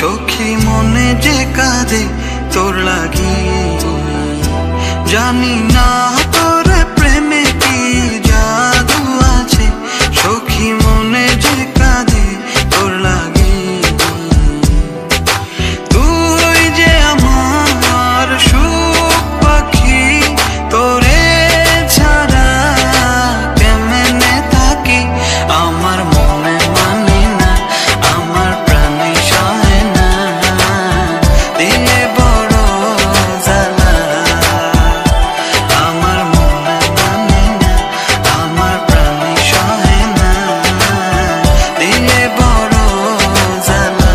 সখী মনে যে কাঁদে তোর লাগি, জানি না তোর প্রেমে কি জাদু আছে, সখী মনে যে কাঁদে তোর লাগি। তুই যে আমার সুখ পাখি, তোরে ছাড়া কেমনে থাকি, আমার মনে মানে না, আমার প্রাণে সয় না, দিলে বড় জ্বালা। আমার মনে মানে না, আমার প্রাণে সয় না, দিলে বড় জ্বালা।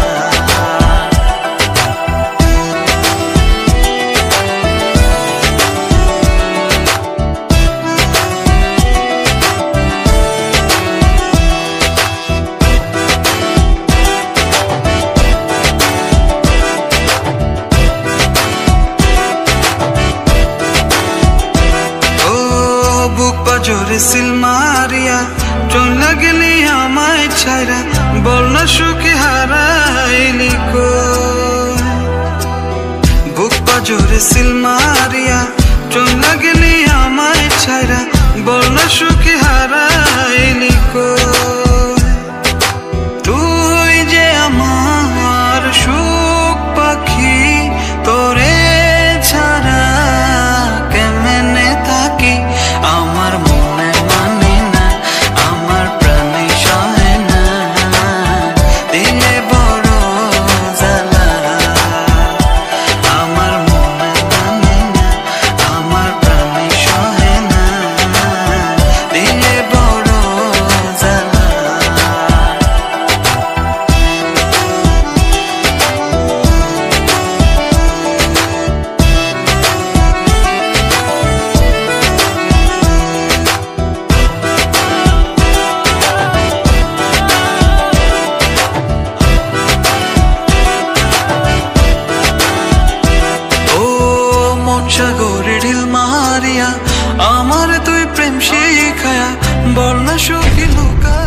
বুক পাজরে সিল মারিয়া চলে গেলি আমায় ছাইরা, বল না সুখে হারাইলি কই। বুক পাজরে সিল মারিয়া চলে গেলি আমায় ছাইরা, বল না সুখে হারাইলি কই। তুই যে আমার সুখ পাখি, তোরে ছাড়া কেমনে থাকি, আমার মনে মানে না, আমার প্রাণে সয় না, দিলে বড় জ্বালা। আমার মনে মানে না, আমার প্রাণে সয় না, দিলে বড় জ্বালা। সাগরে ঢিল মারিয়া আমার তুই প্রেম শিখায়া, বল না সখী লুকা।